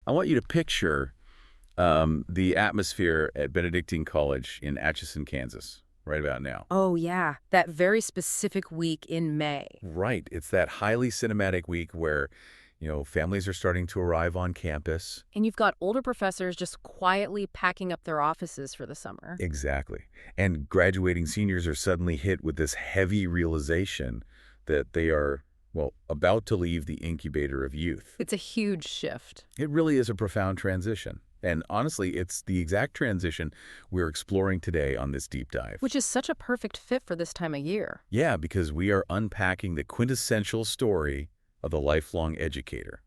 I want you to picture the atmosphere at Benedictine College in Atchison, Kansas, right about now. Oh, yeah. That very specific week in May. Right. It's that highly cinematic week where, families are starting to arrive on campus. And you've got older professors just quietly packing up their offices for the summer. Exactly. And graduating seniors are suddenly hit with this heavy realization that they are, about to leave the incubator of youth. It's a huge shift. It really is a profound transition. And honestly, it's the exact transition we're exploring today on this deep dive. Which is such a perfect fit for this time of year. Yeah, because we are unpacking the quintessential story of the lifelong educator.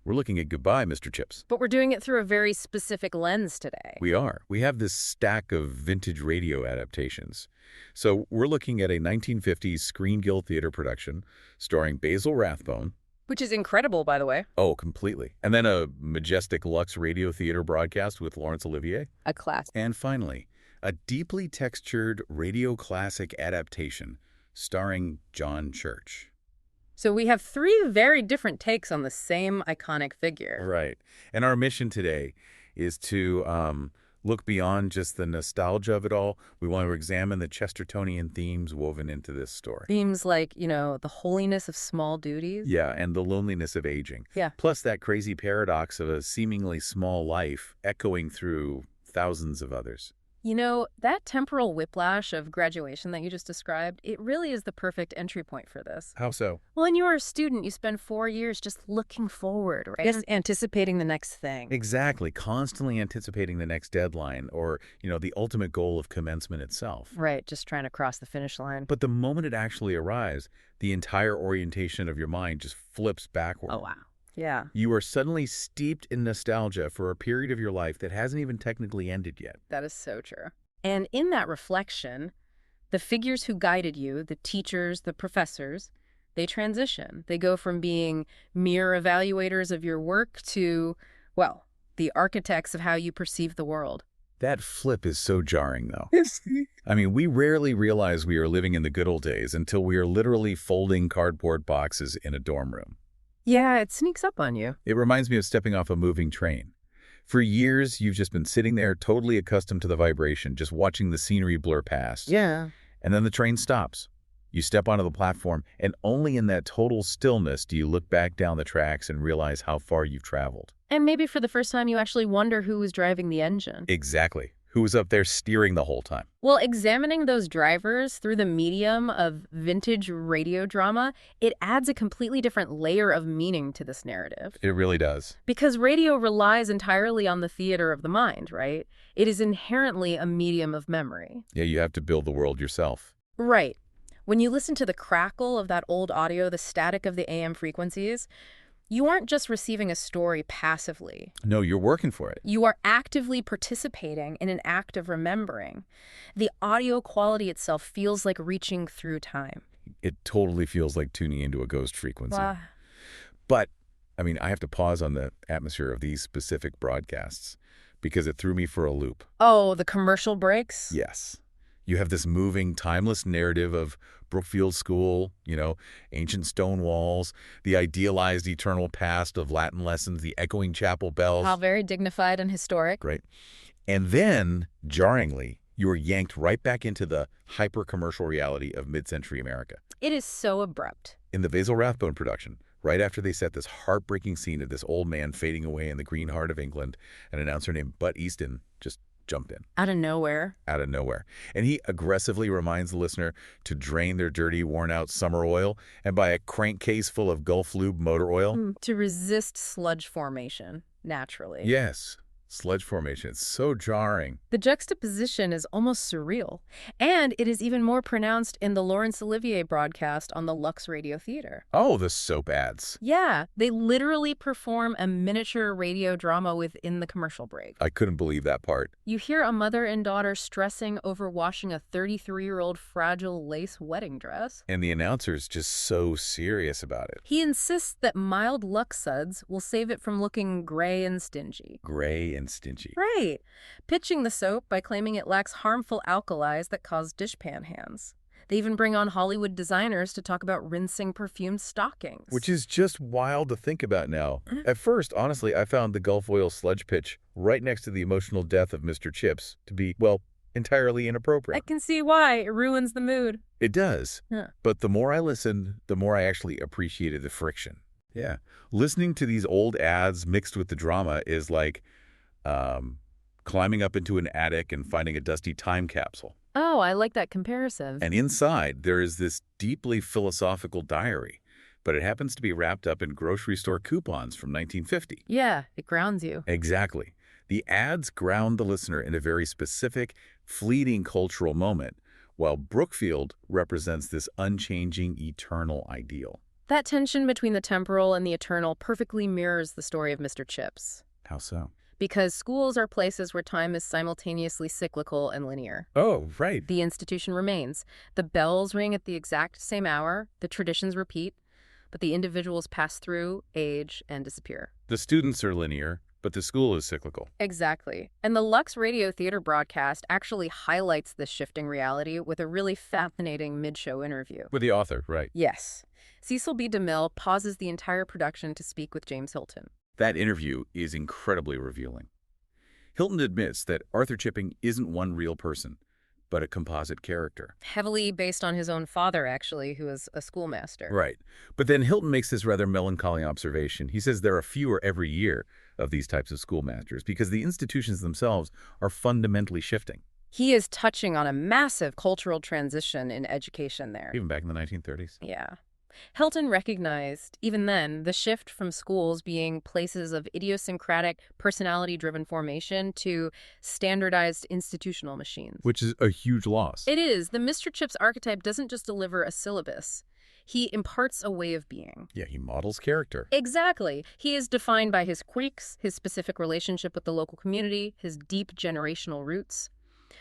We're looking at goodbye, Mr. Chips. But we're doing it through a very specific lens today. We are. We have this stack of vintage radio adaptations. So we're looking at a 1950s Screen Guild Theater production starring Basil Rathbone. Which is incredible, by the way. Oh, completely. And then a majestic Lux Radio Theater broadcast with Laurence Olivier. A classic. And finally, a deeply textured radio classic adaptation starring John Church. So we have three very different takes on the same iconic figure. Right. And our mission today is to look beyond just the nostalgia of it all. We want to examine the Chestertonian themes woven into this story. Themes like, the holiness of small duties. Yeah, and the loneliness of aging. Yeah. Plus that crazy paradox of a seemingly small life echoing through thousands of others. That temporal whiplash of graduation that you just described, it really is the perfect entry point for this. How so? Well, when you're a student, you spend 4 years just looking forward, right? Just anticipating the next thing. Exactly. Constantly anticipating the next deadline or, the ultimate goal of commencement itself. Right. Just trying to cross the finish line. But the moment it actually arrives, the entire orientation of your mind just flips backward. Oh, wow. Yeah. You are suddenly steeped in nostalgia for a period of your life that hasn't even technically ended yet. That is so true. And in that reflection, the figures who guided you, the teachers, the professors, they transition. They go from being mere evaluators of your work to, the architects of how you perceive the world. That flip is so jarring, though. I mean, we rarely realize we are living in the good old days until we are literally folding cardboard boxes in a dorm room. Yeah, it sneaks up on you. It reminds me of stepping off a moving train. For years, you've just been sitting there totally accustomed to the vibration, just watching the scenery blur past. Yeah. And then the train stops. You step onto the platform, and only in that total stillness do you look back down the tracks and realize how far you've traveled. And maybe for the first time, you actually wonder who was driving the engine. Exactly. Who was up there steering the whole time? Well, examining those drivers through the medium of vintage radio drama, it adds a completely different layer of meaning to this narrative. It really does. Because radio relies entirely on the theater of the mind, right? It is inherently a medium of memory. Yeah, you have to build the world yourself. Right. When you listen to the crackle of that old audio, the static of the AM frequencies, you aren't just receiving a story passively. No, you're working for it. You are actively participating in an act of remembering. The audio quality itself feels like reaching through time. It totally feels like tuning into a ghost frequency. Wow. But, I have to pause on the atmosphere of these specific broadcasts because it threw me for a loop. Oh, the commercial breaks? Yes. You have this moving, timeless narrative of Brookfield School, ancient stone walls, the idealized eternal past of Latin lessons, the echoing chapel bells. How very dignified and historic. Right. And then, jarringly, you are yanked right back into the hyper-commercial reality of mid-century America. It is so abrupt. In the Basil Rathbone production, right after they set this heartbreaking scene of this old man fading away in the green heart of England, an announcer named Butt Easton just jumped in. Out of nowhere. Out of nowhere. And he aggressively reminds the listener to drain their dirty, worn-out summer oil and buy a crankcase full of Gulf Lube motor oil. To resist sludge formation, naturally. Yes. Sludge formation. It's so jarring. The juxtaposition is almost surreal. And it is even more pronounced in the Laurence Olivier broadcast on the Lux Radio Theater. Oh, the soap ads. Yeah, they literally perform a miniature radio drama within the commercial break. I couldn't believe that part. You hear a mother and daughter stressing over washing a 33-year-old fragile lace wedding dress. And the announcer's just so serious about it. He insists that mild Lux suds will save it from looking gray and stingy. Gray and stingy. Right. Pitching the soap by claiming it lacks harmful alkalis that cause dishpan hands. They even bring on Hollywood designers to talk about rinsing perfumed stockings. Which is just wild to think about now. At first, honestly, I found the Gulf oil sludge pitch right next to the emotional death of Mr. Chips to be, well, entirely I inappropriate. can see why. It ruins the mood. It does. Huh. But the more I listened, the more I actually appreciated the friction. Yeah. Listening to these old ads mixed with the drama is like climbing up into an attic and finding a dusty time capsule. Oh, I like that comparison. And inside, there is this deeply philosophical diary, but it happens to be wrapped up in grocery store coupons from 1950. Yeah, it grounds you. Exactly. The ads ground the listener in a very specific, fleeting cultural moment, while Brookfield represents this unchanging, eternal ideal. That tension between the temporal and the eternal perfectly mirrors the story of Mr. Chips. How so? Because schools are places where time is simultaneously cyclical and linear. Oh, right. The institution remains. The bells ring at the exact same hour, the traditions repeat, but the individuals pass through, age, and disappear. The students are linear, but the school is cyclical. Exactly. And the Lux Radio Theater broadcast actually highlights this shifting reality with a really fascinating mid-show interview. With the author, right. Yes. Cecil B. DeMille pauses the entire production to speak with James Hilton. That interview is incredibly revealing. Hilton admits that Arthur Chipping isn't one real person, but a composite character. Heavily based on his own father, actually, who was a schoolmaster. Right. But then Hilton makes this rather melancholy observation. He says there are fewer every year of these types of schoolmasters because the institutions themselves are fundamentally shifting. He is touching on a massive cultural transition in education there. Even back in the 1930s. Yeah. Hilton recognized, even then, the shift from schools being places of idiosyncratic, personality-driven formation to standardized institutional machines. Which is a huge loss. It is. The Mr. Chips archetype doesn't just deliver a syllabus. He imparts a way of being. Yeah, he models character. Exactly. He is defined by his quirks, his specific relationship with the local community, his deep generational roots.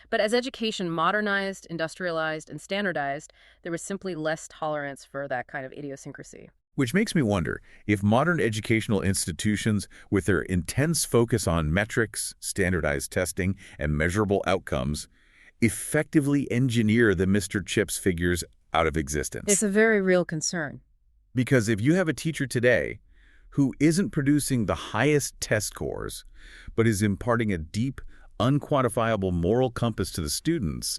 But as education modernized, industrialized, and standardized, there was simply less tolerance for that kind of idiosyncrasy. Which makes me wonder if modern educational institutions, with their intense focus on metrics, standardized testing, and measurable outcomes, effectively engineer the Mr. Chips figures out of existence. It's a very real concern. Because if you have a teacher today who isn't producing the highest test scores, but is imparting a deep, unquantifiable moral compass to the students,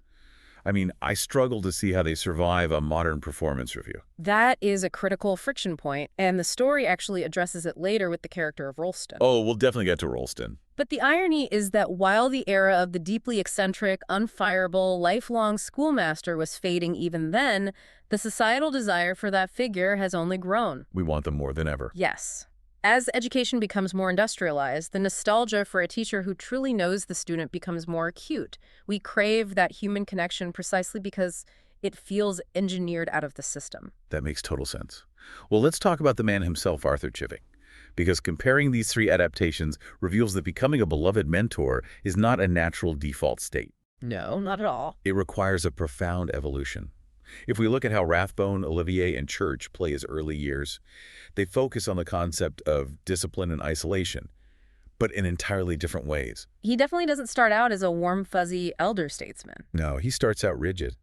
I mean, I struggle to see how they survive a modern performance review. That is a critical friction point, and the story actually addresses it later with the character of Rolston. Oh, we'll definitely get to Rolston. But the irony is that while the era of the deeply eccentric, unfireable, lifelong schoolmaster was fading even then, the societal desire for that figure has only grown. We want them more than ever. Yes. As education becomes more industrialized, the nostalgia for a teacher who truly knows the student becomes more acute. We crave that human connection precisely because it feels engineered out of the system. That makes total sense. Well, let's talk about the man himself, Arthur Chipping. Because comparing these three adaptations reveals that becoming a beloved mentor is not a natural default state. No, not at all. It requires a profound evolution. If we look at how Rathbone, Olivier, and Church play his early years, they focus on the concept of discipline and isolation, but in entirely different ways. He definitely doesn't start out as a warm, fuzzy elder statesman. No, he starts out rigid.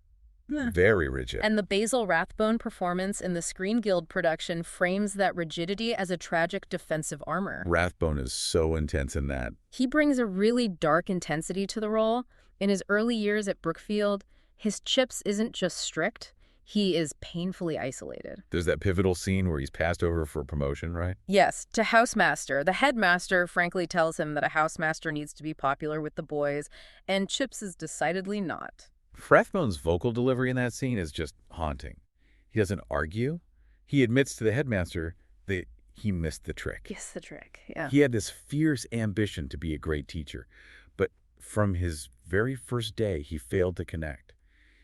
Very rigid. And the Basil Rathbone performance in the Screen Guild production frames that rigidity as a tragic defensive armor. Rathbone is so intense in that. He brings a really dark intensity to the role. In his early years at Brookfield, his Chips isn't just strict, he is painfully isolated. There's that pivotal scene where he's passed over for promotion, right? Yes, to housemaster. The headmaster frankly tells him that a housemaster needs to be popular with the boys, and Chips is decidedly not. Rathbone's vocal delivery in that scene is just haunting. He doesn't argue. He admits to the headmaster that he missed the trick. Yes, the trick, yeah. He had this fierce ambition to be a great teacher, but from his very first day, he failed to connect.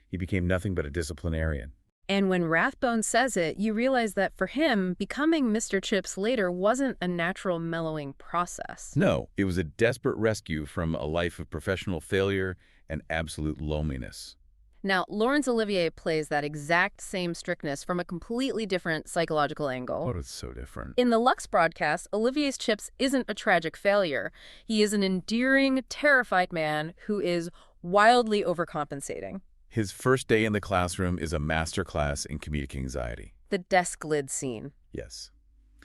He became nothing but a disciplinarian. And when Rathbone says it, you realize that for him, becoming Mr. Chips later wasn't a natural mellowing process. No, it was a desperate rescue from a life of professional failure and absolute loneliness. Now, Laurence Olivier plays that exact same strictness from a completely different psychological angle. Oh, it's so different. In the Lux broadcast, Olivier's Chips isn't a tragic failure. He is an endearing, terrified man who is wildly overcompensating. His first day in the classroom is a masterclass in comedic anxiety. The desk lid scene. Yes.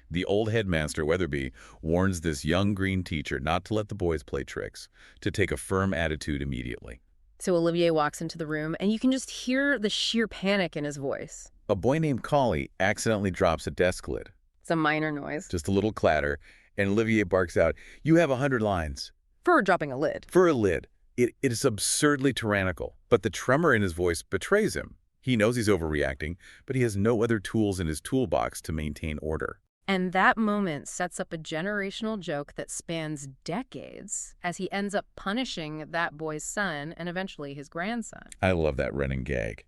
The old headmaster, Weatherby, warns this young green teacher not to let the boys play tricks, to take a firm attitude immediately. So Olivier walks into the room, and you can just hear the sheer panic in his voice. A boy named Collie accidentally drops a desk lid. It's a minor noise. Just a little clatter, and Olivier barks out, "You have 100 lines." For dropping a lid. For a lid. It is absurdly tyrannical, but the tremor in his voice betrays him. He knows he's overreacting, but he has no other tools in his toolbox to maintain order. And that moment sets up a generational joke that spans decades as he ends up punishing that boy's son and eventually his grandson. I love that running gag.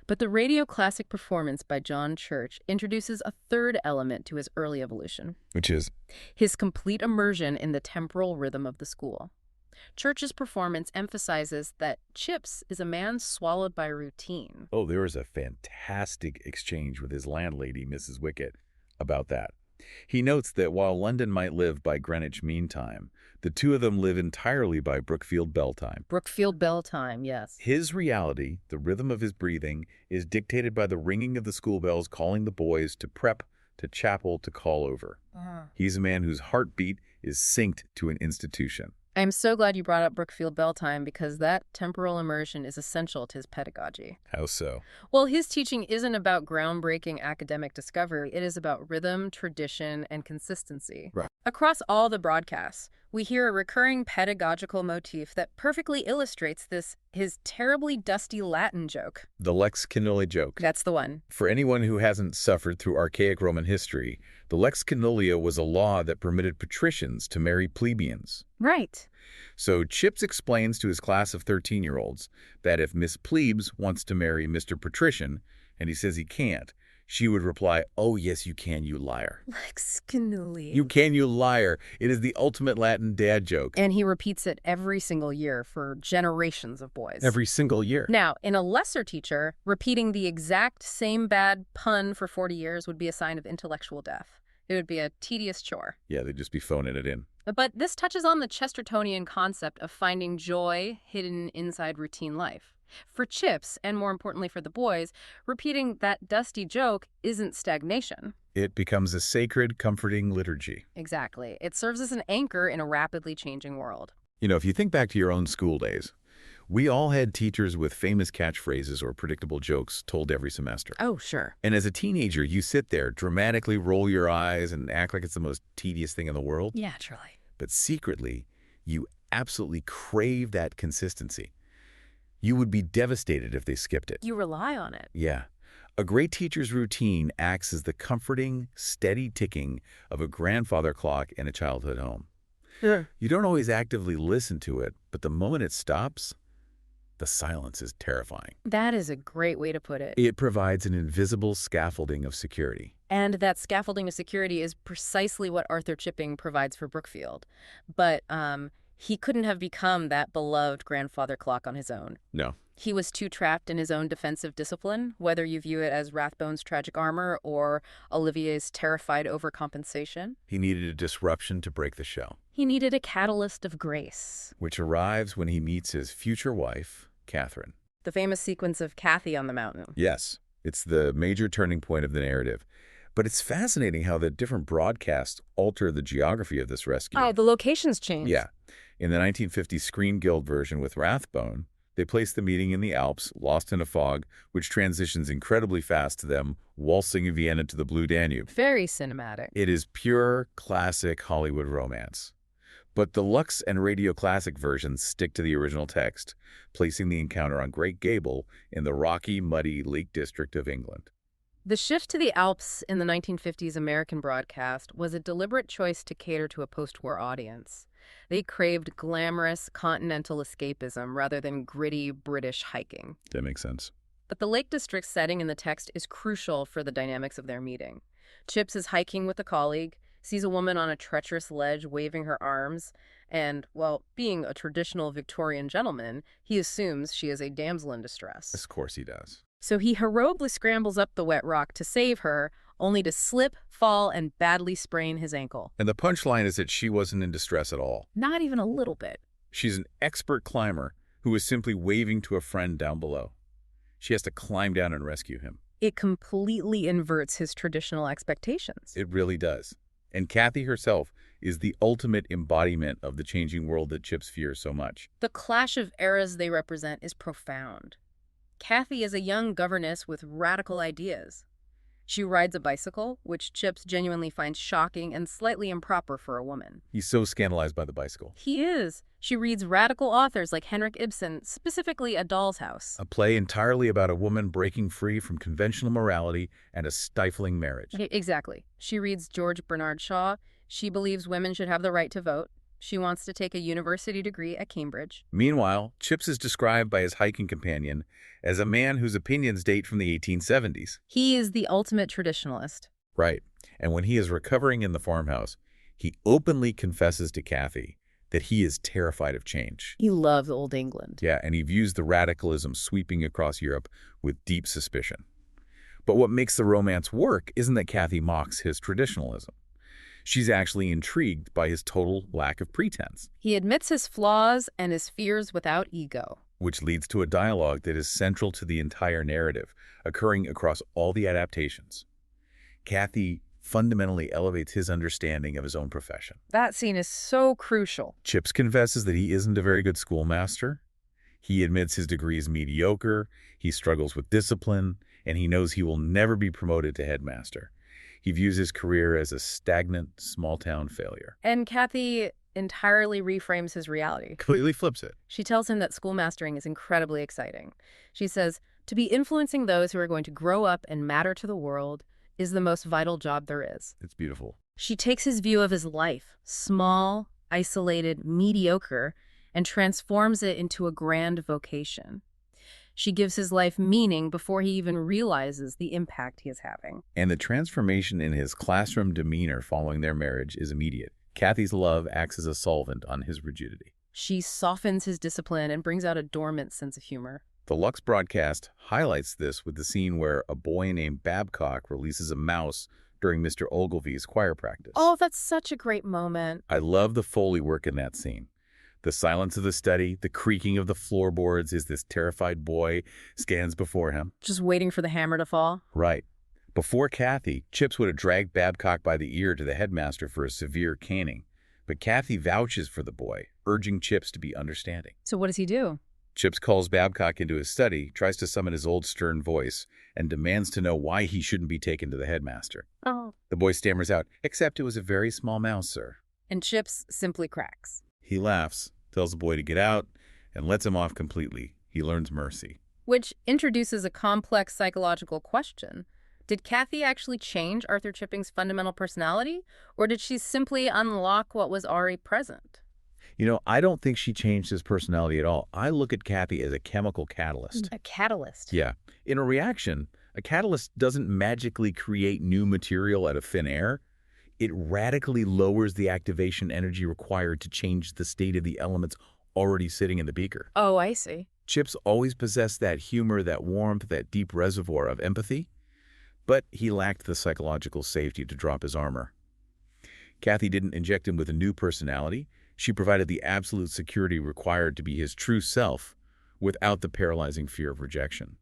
But the radio classic performance by John Church introduces a third element to his early evolution. Which is? His complete immersion in the temporal rhythm of the school. Church's performance emphasizes that Chips is a man swallowed by routine. Oh, there was a fantastic exchange with his landlady, Mrs. Wickett, about that. He notes that while London might live by Greenwich Mean Time, the two of them live entirely by Brookfield Bell Time. Brookfield Bell Time, yes. His reality, the rhythm of his breathing, is dictated by the ringing of the school bells calling the boys to prep, to chapel, to call over. He's a man whose heartbeat is synced to an institution. I'm so glad you brought up Brookfield Bell Time because that temporal immersion is essential to his pedagogy. How so? Well, his teaching isn't about groundbreaking academic discovery. It is about rhythm, tradition, and consistency. Right. Across all the broadcasts, we hear a recurring pedagogical motif that perfectly illustrates his terribly dusty Latin joke. The lex cannulia joke. That's the one. For anyone who hasn't suffered through archaic Roman history, the lex cannulia was a law that permitted patricians to marry plebeians. Right. So Chips explains to his class of 13-year-olds that if Miss Plebes wants to marry Mr. Patrician, and he says he can't, she would reply, "Oh, yes, you can, you liar." Lex cannulia. You can, you liar. It is the ultimate Latin dad joke. And he repeats it every single year for generations of boys. Every single year. Now, in a lesser teacher, repeating the exact same bad pun for 40 years would be a sign of intellectual death. It would be a tedious chore. Yeah, they'd just be phoning it in. But this touches on the Chestertonian concept of finding joy hidden inside routine life. For Chips, and more importantly for the boys, repeating that dusty joke isn't stagnation. It becomes a sacred, comforting liturgy. Exactly. It serves as an anchor in a rapidly changing world. You know, if you think back to your own school days, we all had teachers with famous catchphrases or predictable jokes told every semester. Oh, sure. And as a teenager, you sit there, dramatically roll your eyes and act like it's the most tedious thing in the world. Yeah, truly. But secretly, you absolutely crave that consistency. You would be devastated if they skipped it. You rely on it. Yeah. A great teacher's routine acts as the comforting, steady ticking of a grandfather clock in a childhood home. Yeah. You don't always actively listen to it, but the moment it stops, the silence is terrifying. That is a great way to put it. It provides an invisible scaffolding of security. And that scaffolding of security is precisely what Arthur Chipping provides for Brookfield. But he couldn't have become that beloved grandfather clock on his own. No. He was too trapped in his own defensive discipline, whether you view it as Rathbone's tragic armor or Olivier's terrified overcompensation. He needed a disruption to break the shell. He needed a catalyst of grace. Which arrives when he meets his future wife, Catherine. The famous sequence of Kathy on the mountain. Yes, it's the major turning point of the narrative. But it's fascinating how the different broadcasts alter the geography of this rescue. Oh, the locations change. Yeah. In the 1950 Screen Guild version with Rathbone, they place the meeting in the Alps, lost in a fog, which transitions incredibly fast to them waltzing in Vienna to the Blue Danube. Very cinematic. It is pure, classic Hollywood romance. But the Lux and Radio Classic versions stick to the original text, placing the encounter on Great Gable in the rocky, muddy Lake District of England. The shift to the Alps in the 1950s American broadcast was a deliberate choice to cater to a post-war audience. They craved glamorous continental escapism rather than gritty British hiking. That makes sense. But the Lake District setting in the text is crucial for the dynamics of their meeting. Chips is hiking with a colleague, sees a woman on a treacherous ledge waving her arms, and, well, being a traditional Victorian gentleman, he assumes she is a damsel in distress. Of course he does. So he heroically scrambles up the wet rock to save her, only to slip, fall, and badly sprain his ankle. And the punchline is that she wasn't in distress at all. Not even a little bit. She's an expert climber who was simply waving to a friend down below. She has to climb down and rescue him. It completely inverts his traditional expectations. It really does. And Kathy herself is the ultimate embodiment of the changing world that Chips fears so much. The clash of eras they represent is profound. Kathy is a young governess with radical ideas. She rides a bicycle, which Chips genuinely finds shocking and slightly improper for a woman. He's so scandalized by the bicycle. He is. She reads radical authors like Henrik Ibsen, specifically A Doll's House. A play entirely about a woman breaking free from conventional morality and a stifling marriage. Exactly. She reads George Bernard Shaw. She believes women should have the right to vote. She wants to take a university degree at Cambridge. Meanwhile, Chips is described by his hiking companion as a man whose opinions date from the 1870s. He is the ultimate traditionalist. Right. And when he is recovering in the farmhouse, he openly confesses to Kathy that he is terrified of change. He loves Old England. Yeah, and he views the radicalism sweeping across Europe with deep suspicion. But what makes the romance work isn't that Kathy mocks his traditionalism. She's actually intrigued by his total lack of pretense. He admits his flaws and his fears without ego. Which leads to a dialogue that is central to the entire narrative, occurring across all the adaptations. Kathy fundamentally elevates his understanding of his own profession. That scene is so crucial. Chips confesses that he isn't a very good schoolmaster. He admits his degree is mediocre, he struggles with discipline, and he knows he will never be promoted to headmaster. He views his career as a stagnant, small-town failure. And Kathy entirely reframes his reality. Completely flips it. She tells him that schoolmastering is incredibly exciting. She says, to be influencing those who are going to grow up and matter to the world is the most vital job there is. It's beautiful. She takes his view of his life, small, isolated, mediocre, and transforms it into a grand vocation. She gives his life meaning before he even realizes the impact he is having. And the transformation in his classroom demeanor following their marriage is immediate. Kathy's love acts as a solvent on his rigidity. She softens his discipline and brings out a dormant sense of humor. The Lux broadcast highlights this with the scene where a boy named Babcock releases a mouse during Mr. Ogilvy's choir practice. Oh, that's such a great moment. I love the Foley work in that scene. The silence of the study, the creaking of the floorboards as this terrified boy scans before him. Just waiting for the hammer to fall. Right. Before Kathy, Chips would have dragged Babcock by the ear to the headmaster for a severe caning. But Kathy vouches for the boy, urging Chips to be understanding. So what does he do? Chips calls Babcock into his study, tries to summon his old stern voice, and demands to know why he shouldn't be taken to the headmaster. Oh. The boy stammers out, "Except it was a very small mouse, sir." And Chips simply cracks. He laughs, tells the boy to get out, and lets him off completely. He learns mercy. Which introduces a complex psychological question. Did Kathy actually change Arthur Chipping's fundamental personality, or did she simply unlock what was already present? You know, I don't think she changed his personality at all. I look at Kathy as a chemical catalyst. A catalyst. Yeah. In a reaction, a catalyst doesn't magically create new material out of thin air. It radically lowers the activation energy required to change the state of the elements already sitting in the beaker. Oh, I see. Chips always possessed that humor, that warmth, that deep reservoir of empathy, but he lacked the psychological safety to drop his armor. Kathy didn't inject him with a new personality. She provided the absolute security required to be his true self without the paralyzing fear of rejection.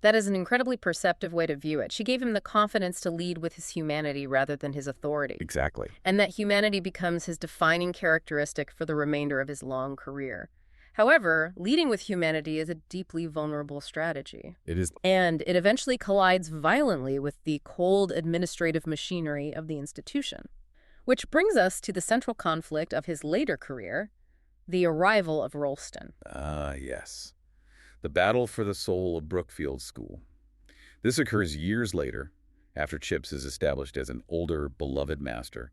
That is an incredibly perceptive way to view it. She gave him the confidence to lead with his humanity rather than his authority. Exactly. And that humanity becomes his defining characteristic for the remainder of his long career. However, leading with humanity is a deeply vulnerable strategy. It is. And it eventually collides violently with the cold administrative machinery of the institution. Which brings us to the central conflict of his later career, the arrival of Rolston. Yes. The battle for the soul of Brookfield School. This occurs years later, after Chips is established as an older, beloved master.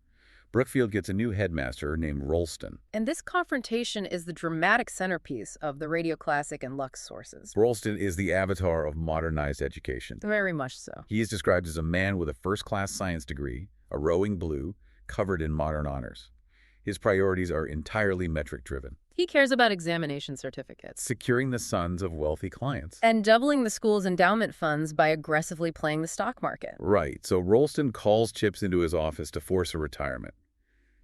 Brookfield gets a new headmaster named Rolston. And this confrontation is the dramatic centerpiece of the radio classic and Lux sources. Rolston is the avatar of modernized education. Very much so. He is described as a man with a first-class science degree, a rowing blue, covered in modern honors. His priorities are entirely metric-driven. He cares about examination certificates. Securing the sons of wealthy clients. And doubling the school's endowment funds by aggressively playing the stock market. Right, so Rolston calls Chips into his office to force a retirement.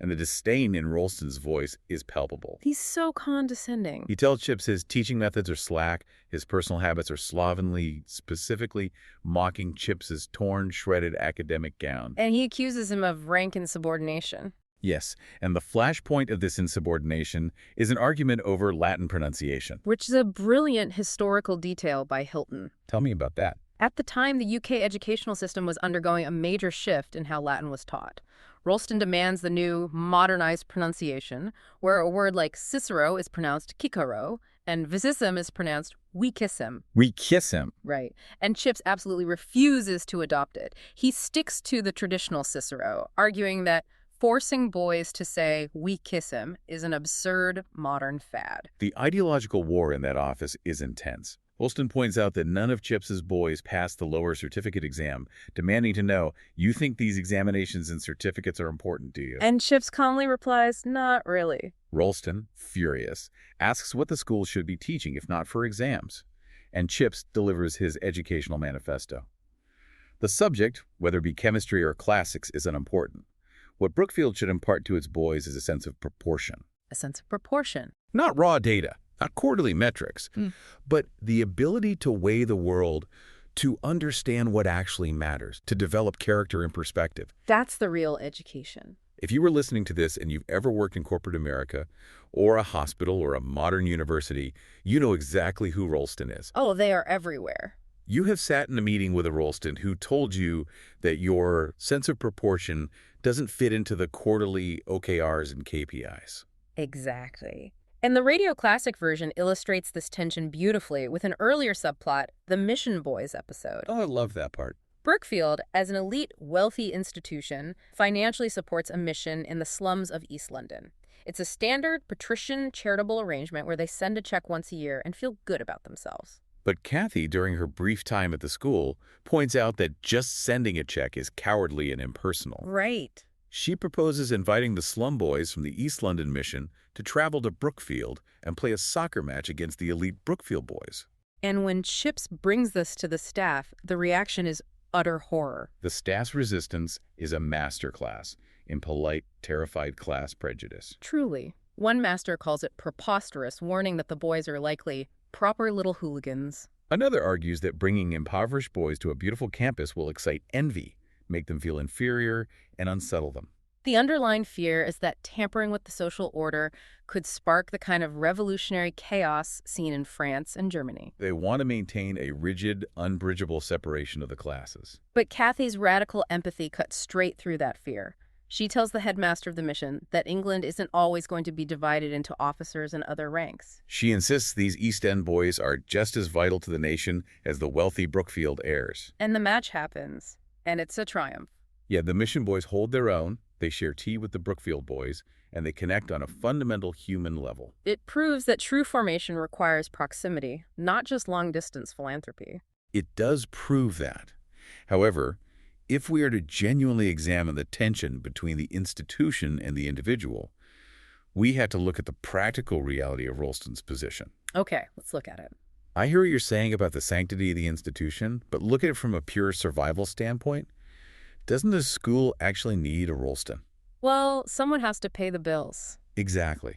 and the disdain in Ralston's voice is palpable. He's so condescending. He tells Chips his teaching methods are slack, his personal habits are slovenly, specifically mocking Chips's torn, shredded academic gown. And he accuses him of rank insubordination. Yes, and the flashpoint of this insubordination is an argument over Latin pronunciation. Which is a brilliant historical detail by Hilton. Tell me about that. At the time, the UK educational system was undergoing a major shift in how Latin was taught. Ralston demands the new, modernized pronunciation, where a word like Cicero is pronounced Cicero, and vicissum is pronounced weakissum. Weakissum. Right. And Chips absolutely refuses to adopt it. He sticks to the traditional Cicero, arguing that forcing boys to say "we kiss him" is an absurd modern fad. The ideological war in that office is intense. Ralston points out that none of Chips's boys passed the lower certificate exam, demanding to know, you think these examinations and certificates are important, do you? And Chips calmly replies, not really. Ralston, furious, asks what the school should be teaching if not for exams. And Chips delivers his educational manifesto. The subject, whether it be chemistry or classics, is unimportant. What Brookfield should impart to its boys is a sense of proportion. A sense of proportion. Not raw data, not quarterly metrics, but the ability to weigh the world, to understand what actually matters, to develop character and perspective. That's the real education. If you were listening to this and you've ever worked in corporate America or a hospital or a modern university, you know exactly who Ralston is. Oh, they are everywhere. You have sat in a meeting with a Ralston who told you that your sense of proportion doesn't fit into the quarterly OKRs and KPIs. Exactly. And the Radio Classic version illustrates this tension beautifully with an earlier subplot, the Mission Boys episode. Oh, I love that part. Brookfield, as an elite, wealthy institution, financially supports a mission in the slums of East London. It's a standard patrician charitable arrangement where they send a check once a year and feel good about themselves. But Kathy, during her brief time at the school, points out that just sending a check is cowardly and impersonal. Right. She proposes inviting the slum boys from the East London mission to travel to Brookfield and play a soccer match against the elite Brookfield boys. And when Chips brings this to the staff, the reaction is utter horror. The staff's resistance is a masterclass in polite, terrified class prejudice. Truly. One master calls it preposterous, warning that the boys are likely proper little hooligans. Another argues that bringing impoverished boys to a beautiful campus will excite envy, make them feel inferior, and unsettle them. The underlying fear is that tampering with the social order could spark the kind of revolutionary chaos seen in France and Germany. They want to maintain a rigid, unbridgeable separation of the classes. But Kathy's radical empathy cuts straight through that fear. She tells the headmaster of the mission that England isn't always going to be divided into officers and other ranks. She insists these East End boys are just as vital to the nation as the wealthy Brookfield heirs. And the match happens, and it's a triumph. Yeah, the mission boys hold their own, they share tea with the Brookfield boys, and they connect on a fundamental human level. It proves that true formation requires proximity, not just long-distance philanthropy. It does prove that. However, if we are to genuinely examine the tension between the institution and the individual, we have to look at the practical reality of Ralston's position. Okay, let's look at it. I hear what you're saying about the sanctity of the institution, but look at it from a pure survival standpoint. Doesn't the school actually need a Ralston? Well, someone has to pay the bills. Exactly.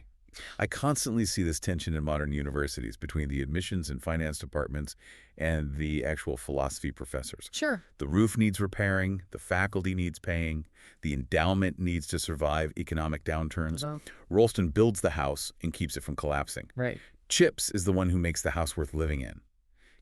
I constantly see this tension in modern universities between the admissions and finance departments and the actual philosophy professors. Sure. The roof needs repairing, the faculty needs paying, the endowment needs to survive economic downturns. Ralston builds the house and keeps it from collapsing. Right. Chips is the one who makes the house worth living in.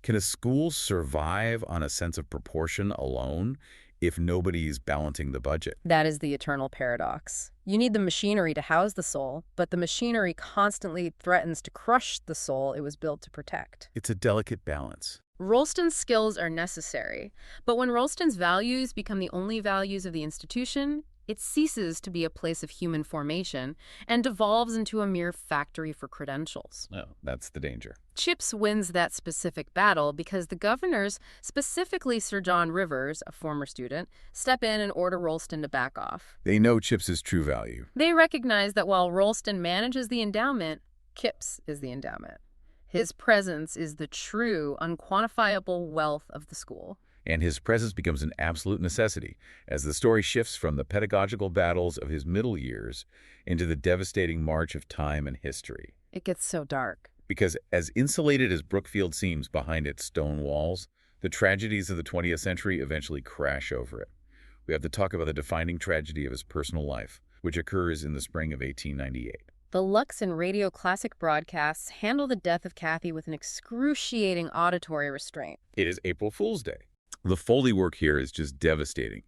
Can a school survive on a sense of proportion alone if nobody is balancing the budget? That is the eternal paradox. You need the machinery to house the soul, but the machinery constantly threatens to crush the soul it was built to protect. It's a delicate balance. Ralston's skills are necessary, but when Ralston's values become the only values of the institution, it ceases to be a place of human formation and devolves into a mere factory for credentials. No, that's the danger. Chips wins that specific battle because the governors, specifically Sir John Rivers, a former student, step in and order Ralston to back off. They know Chips's true value. They recognize that while Ralston manages the endowment, Chips is the endowment. His presence is the true, unquantifiable wealth of the school. and his presence becomes an absolute necessity as the story shifts from the pedagogical battles of his middle years into the devastating march of time and history. It gets so dark. Because as insulated as Brookfield seems behind its stone walls, the tragedies of the 20th century eventually crash over it. We have to talk about the defining tragedy of his personal life, which occurs in the spring of 1898. The Lux and Radio Classic broadcasts handle the death of Kathy with an excruciating auditory restraint. It is April Fool's Day. The Foley work here is just devastating.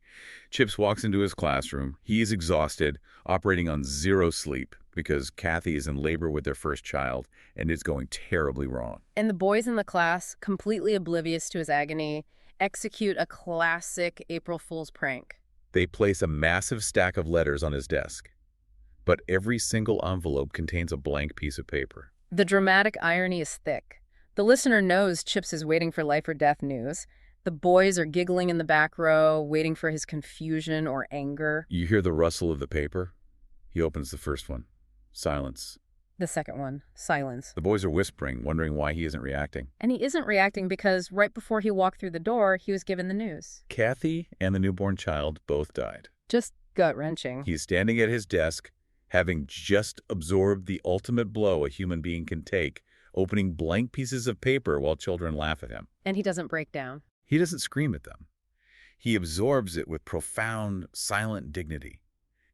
Chips walks into his classroom. He is exhausted, operating on zero sleep because Kathy is in labor with their first child, and it's going terribly wrong. And the boys in the class, completely oblivious to his agony, execute a classic April Fool's prank. They place a massive stack of letters on his desk, but every single envelope contains a blank piece of paper. The dramatic irony is thick. The listener knows Chips is waiting for life or death news. The boys are giggling in the back row, waiting for his confusion or anger. You hear the rustle of the paper? He opens the first one. Silence. The second one, silence. The boys are whispering, wondering why he isn't reacting. And he isn't reacting because right before he walked through the door, he was given the news. Kathy and the newborn child both died. Just gut-wrenching. He's standing at his desk, having just absorbed the ultimate blow a human being can take, opening blank pieces of paper while children laugh at him. And he doesn't break down. He doesn't scream at them. He absorbs it with profound, silent dignity.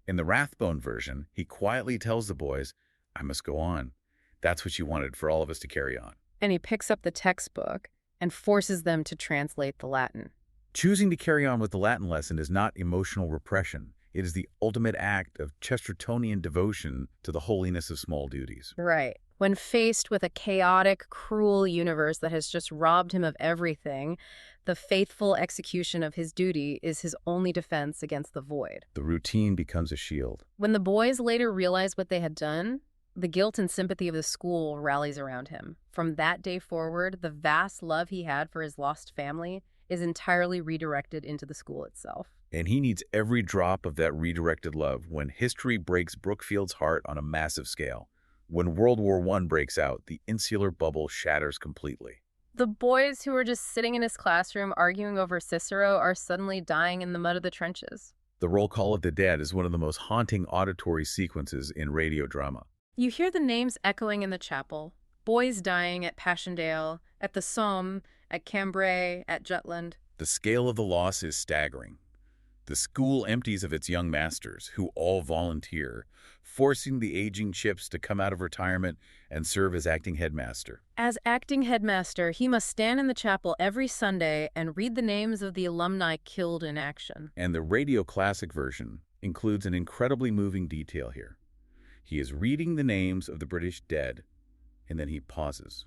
In the Rathbone version, he quietly tells the boys, "I must go on. That's what you wanted for all of us to carry on." And he picks up the textbook and forces them to translate the Latin. Choosing to carry on with the Latin lesson is not emotional repression. It is the ultimate act of Chestertonian devotion to the holiness of small duties. Right. When faced with a chaotic, cruel universe that has just robbed him of everything, the faithful execution of his duty is his only defense against the void. The routine becomes a shield. When the boys later realize what they had done, the guilt and sympathy of the school rallies around him. From that day forward, the vast love he had for his lost family is entirely redirected into the school itself. And he needs every drop of that redirected love when history breaks Brookfield's heart on a massive scale. When World War I breaks out, the insular bubble shatters completely. The boys who were just sitting in his classroom arguing over Cicero are suddenly dying in the mud of the trenches. The roll call of the dead is one of the most haunting auditory sequences in radio drama. You hear the names echoing in the chapel. Boys dying at Passchendaele, at the Somme, at Cambrai, at Jutland. The scale of the loss is staggering. The school empties of its young masters, who all volunteer, forcing the aging Chips to come out of retirement and serve as acting headmaster. As acting headmaster, he must stand in the chapel every Sunday and read the names of the alumni killed in action. And the Radio Classic version includes an incredibly moving detail here. He is reading the names of the British dead, and then he pauses.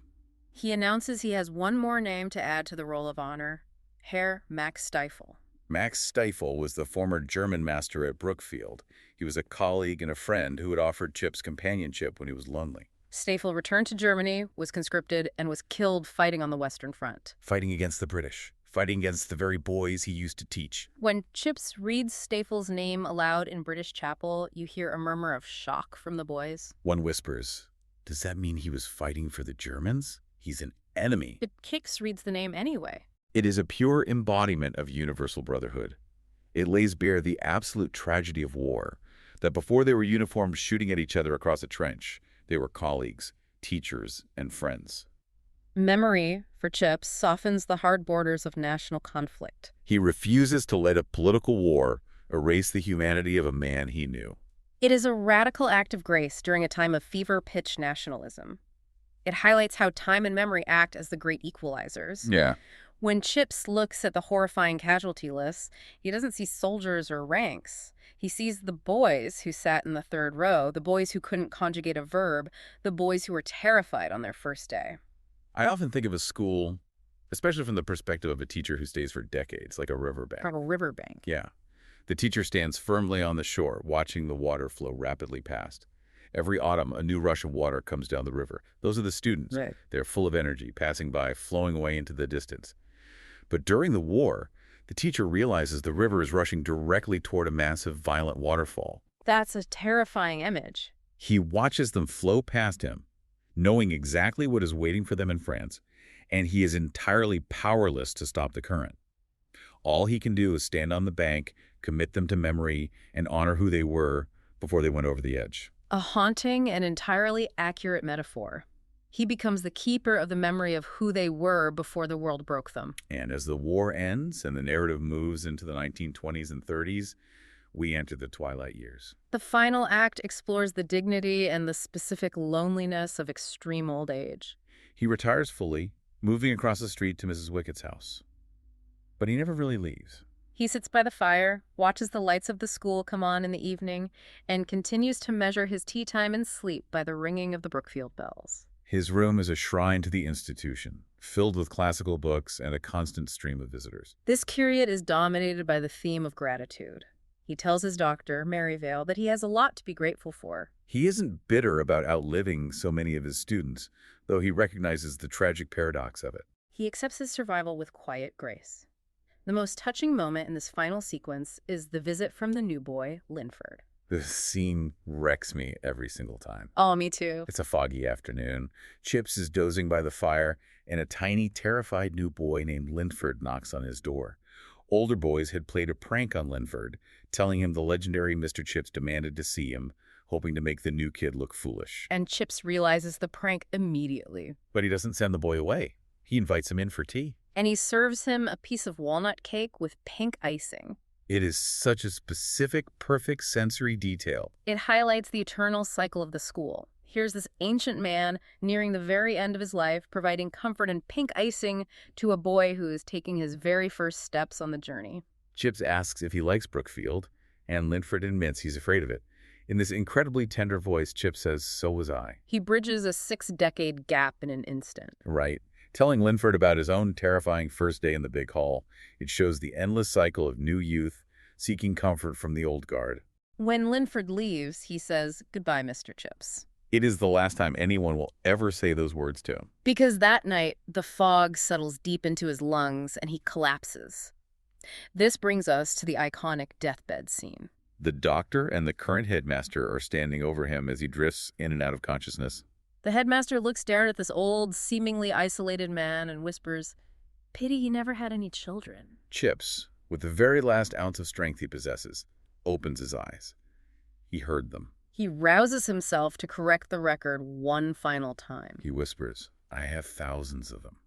He announces he has one more name to add to the roll of honor, Herr Max Stiefel. Max Stiefel was the former German master at Brookfield. He was a colleague and a friend who had offered Chips companionship when he was lonely. Stiefel returned to Germany, was conscripted, and was killed fighting on the Western Front. Fighting against the British. Fighting against the very boys he used to teach. When Chips reads Stiefel's name aloud in British chapel, you hear a murmur of shock from the boys. One whispers, "Does that mean he was fighting for the Germans? He's an enemy." But Kix reads the name anyway. It is a pure embodiment of universal brotherhood. It lays bare the absolute tragedy of war, that before they were uniformed shooting at each other across a trench, they were colleagues, teachers, and friends. Memory, for Chips, softens the hard borders of national conflict. He refuses to let a political war erase the humanity of a man he knew. It is a radical act of grace during a time of fever-pitch nationalism. It highlights how time and memory act as the great equalizers. Yeah. When Chips looks at the horrifying casualty lists, he doesn't see soldiers or ranks. He sees the boys who sat in the third row, the boys who couldn't conjugate a verb, the boys who were terrified on their first day. I often think of a school, especially from the perspective of a teacher who stays for decades, like a riverbank. From a riverbank. Yeah. The teacher stands firmly on the shore, watching the water flow rapidly past. Every autumn, a new rush of water comes down the river. Those are the students. Right. They're full of energy, passing by, flowing away into the distance. But during the war, the teacher realizes the river is rushing directly toward a massive, violent waterfall. That's a terrifying image. He watches them flow past him, knowing exactly what is waiting for them in France, and he is entirely powerless to stop the current. All he can do is stand on the bank, commit them to memory, and honor who they were before they went over the edge. A haunting and entirely accurate metaphor. He becomes the keeper of the memory of who they were before the world broke them. And as the war ends and the narrative moves into the 1920s and 30s, we enter the twilight years. The final act explores the dignity and the specific loneliness of extreme old age. He retires fully, moving across the street to Mrs. Wickett's house. But he never really leaves. He sits by the fire, watches the lights of the school come on in the evening, and continues to measure his tea time and sleep by the ringing of the Brookfield bells. His room is a shrine to the institution, filled with classical books and a constant stream of visitors. This period is dominated by the theme of gratitude. He tells his doctor, Maryvale, that he has a lot to be grateful for. He isn't bitter about outliving so many of his students, though he recognizes the tragic paradox of it. He accepts his survival with quiet grace. The most touching moment in this final sequence is the visit from the new boy, Linford. This scene wrecks me every single time. Oh, me too. It's a foggy afternoon. Chips is dozing by the fire, and a tiny, terrified new boy named Linford knocks on his door. Older boys had played a prank on Linford, telling him the legendary Mr. Chips demanded to see him, hoping to make the new kid look foolish. And Chips realizes the prank immediately. But he doesn't send the boy away. He invites him in for tea. And he serves him a piece of walnut cake with pink icing. It is such a specific, perfect sensory detail. It highlights the eternal cycle of the school. Here's this ancient man nearing the very end of his life, providing comfort and pink icing to a boy who is taking his very first steps on the journey. Chips asks if he likes Brookfield, and Linford admits he's afraid of it. In this incredibly tender voice, Chip says, "So was I." He bridges a 6-decade gap in an instant. Right. Telling Linford about his own terrifying first day in the big hall, it shows the endless cycle of new youth seeking comfort from the old guard. When Linford leaves, he says, "Goodbye, Mr. Chips." It is the last time anyone will ever say those words to him. Because that night, the fog settles deep into his lungs and he collapses. This brings us to the iconic deathbed scene. The doctor and the current headmaster are standing over him as he drifts in and out of consciousness. The headmaster looks down at this old, seemingly isolated man and whispers, "Pity he never had any children." Chips, with the very last ounce of strength he possesses, opens his eyes. He heard them. He rouses himself to correct the record one final time. He whispers, "I have thousands of them,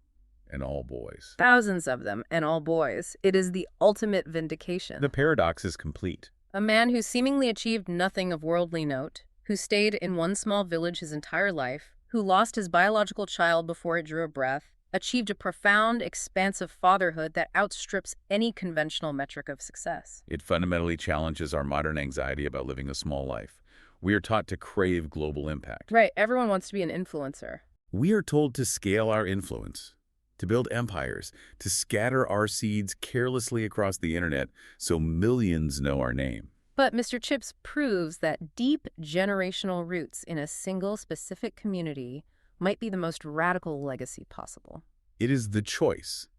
and all boys." Thousands of them, and all boys. It is the ultimate vindication. The paradox is complete. A man who seemingly achieved nothing of worldly note, who stayed in one small village his entire life, who lost his biological child before it drew a breath, achieved a profound, expansive fatherhood that outstrips any conventional metric of success. It fundamentally challenges our modern anxiety about living a small life. We are taught to crave global impact. Right, everyone wants to be an influencer. We are told to scale our influence, to build empires, to scatter our seeds carelessly across the internet so millions know our name. But Mr. Chips proves that deep generational roots in a single specific community might be the most radical legacy possible. It is the choice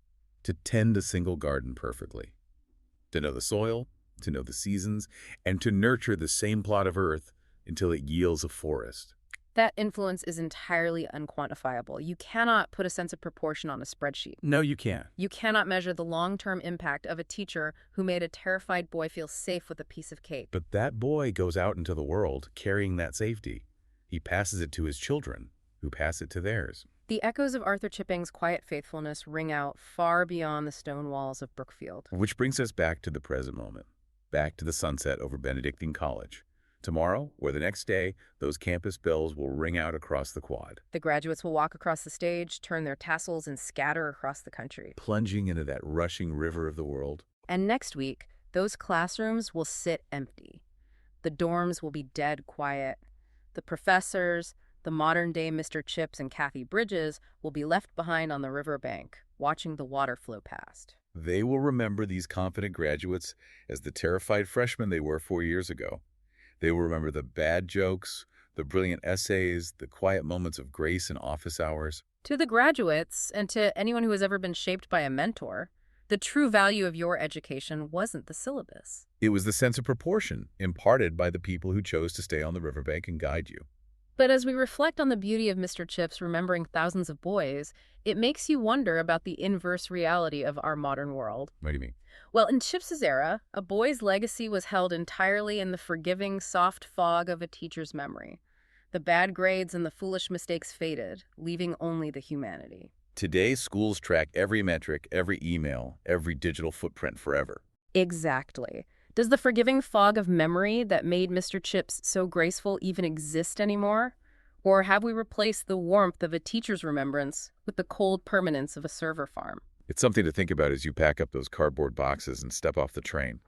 to tend a single garden perfectly, to know the soil, to know the seasons, and to nurture the same plot of earth until it yields a forest. That influence is entirely unquantifiable. You cannot put a sense of proportion on a spreadsheet. No, you can't. You cannot measure the long-term impact of a teacher who made a terrified boy feel safe with a piece of cake. But that boy goes out into the world carrying that safety. He passes it to his children, who pass it to theirs. The echoes of Arthur Chipping's quiet faithfulness ring out far beyond the stone walls of Brookfield. Which brings us back to the present moment, back to the sunset over Benedictine College. Tomorrow, or the next day, those campus bells will ring out across the quad. The graduates will walk across the stage, turn their tassels, and scatter across the country, plunging into that rushing river of the world. And next week, those classrooms will sit empty. The dorms will be dead quiet. The professors, the modern-day Mr. Chips and Kathy Bridges, will be left behind on the riverbank, watching the water flow past. They will remember these confident graduates as the terrified freshmen they were 4 years ago. They will remember the bad jokes, the brilliant essays, the quiet moments of grace in office hours. To the graduates, and to anyone who has ever been shaped by a mentor, the true value of your education wasn't the syllabus. It was the sense of proportion imparted by the people who chose to stay on the riverbank and guide you. But as we reflect on the beauty of Mr. Chips remembering thousands of boys, it makes you wonder about the inverse reality of our modern world. What do you mean? Well, in Chips's era, a boy's legacy was held entirely in the forgiving, soft fog of a teacher's memory. The bad grades and the foolish mistakes faded, leaving only the humanity. Today, schools track every metric, every email, every digital footprint forever. Exactly. Does the forgiving fog of memory that made Mr. Chips so graceful even exist anymore? Or have we replaced the warmth of a teacher's remembrance with the cold permanence of a server farm? It's something to think about as you pack up those cardboard boxes and step off the train.